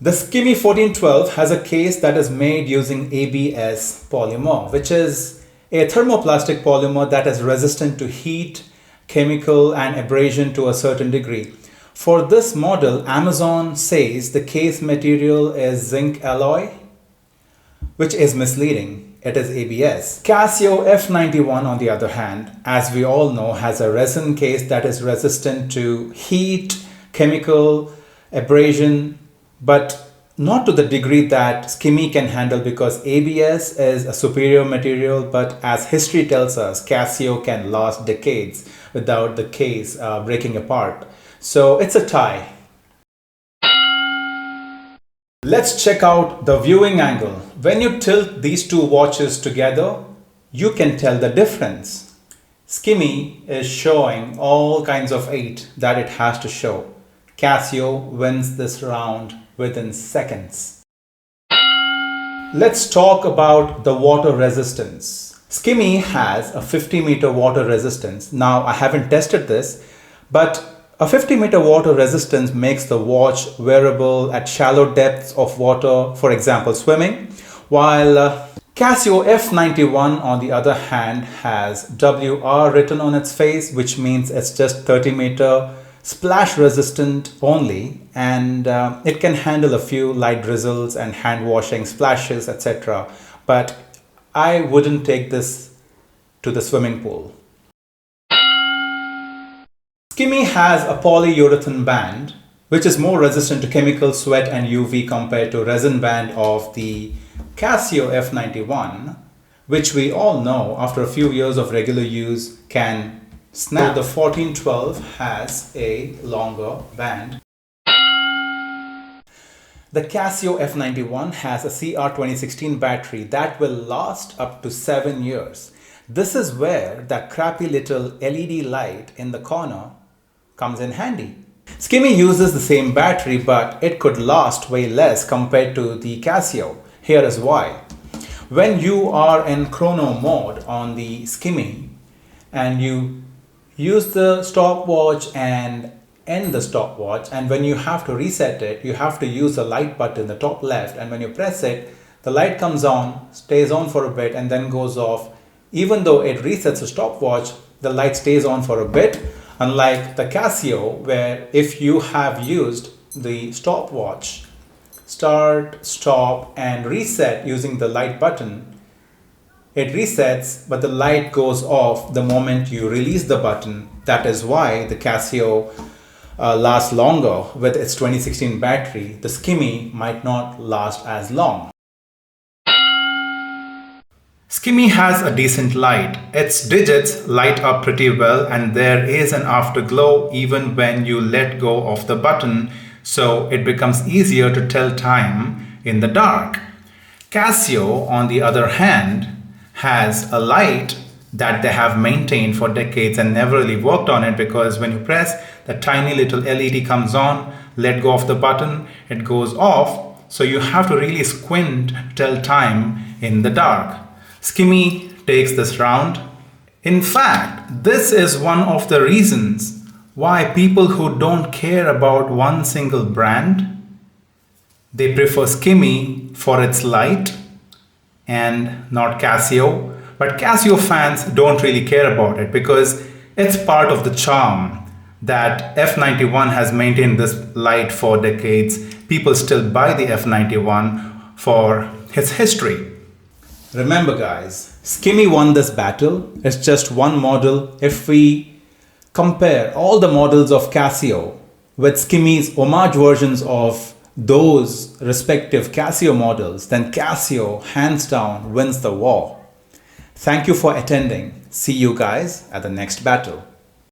The Skmei 1412 has a case that is made using ABS polymer, which is a thermoplastic polymer that is resistant to heat, chemical and abrasion to a certain degree. For this model, Amazon says the case material is zinc alloy, which is misleading. It is ABS. Casio F-91, on the other hand, as we all know, has a resin case that is resistant to heat, chemical, abrasion, but not to the degree that Skmei can handle, because ABS is a superior material, but as history tells us, Casio can last decades without the case breaking apart. So it's a tie. Let's check out the viewing angle. When you tilt these two watches together, you can tell the difference. Skmei is showing all kinds of 8 that it has to show. Casio wins this round within seconds. Let's talk about the water resistance. Skmei has a 50-meter water resistance. Now, I haven't tested this, but a 50-meter water resistance makes the watch wearable at shallow depths of water, for example, swimming, while Casio F-91, on the other hand, has WR written on its face, which means it's just 30-meter splash resistant only, and it can handle a few light drizzles and hand washing splashes, etc. But I wouldn't take this to the swimming pool. Skmei has a polyurethane band, which is more resistant to chemical, sweat and UV compared to resin band of the Casio F-91, which we all know after a few years of regular use can snap. So the 1412 has a longer band. The Casio F-91 has a CR 2016 battery that will last up to 7 years. This is where that crappy little LED light in the corner comes in handy. Skmei uses the same battery, but it could last way less compared to the Casio. Here is why. When you are in chrono mode on the Skmei and you use the stopwatch and end the stopwatch, and when you have to reset it, you have to use the light button, the top left, and when you press it, the light comes on, stays on for a bit and then goes off. Even though it resets the stopwatch, the light stays on for a bit, unlike the Casio, where if you have used the stopwatch, start, stop and reset using the light button, it resets, but the light goes off the moment you release the button. That is why the Casio lasts longer with its 2016 battery. The Skmei might not last as long. Skmei has a decent light. Its digits light up pretty well, and there is an afterglow even when you let go of the button, so it becomes easier to tell time in the dark. Casio, on the other hand, has a light that they have maintained for decades and never really worked on it, because when you press, the tiny little LED comes on, let go of the button, it goes off, so you have to really squint to tell time in the dark. Skmei takes this round. In fact, this is one of the reasons why people who don't care about one single brand, they prefer Skmei for its light and not Casio. But Casio fans don't really care about it because it's part of the charm that F-91 has maintained this light for decades. People still buy the F-91 for its history. Remember guys, Skmei won this battle. It's just one model. If we compare all the models of Casio with Skmei's homage versions of those respective Casio models, then Casio hands down wins the war. Thank you for attending. See you guys at the next battle.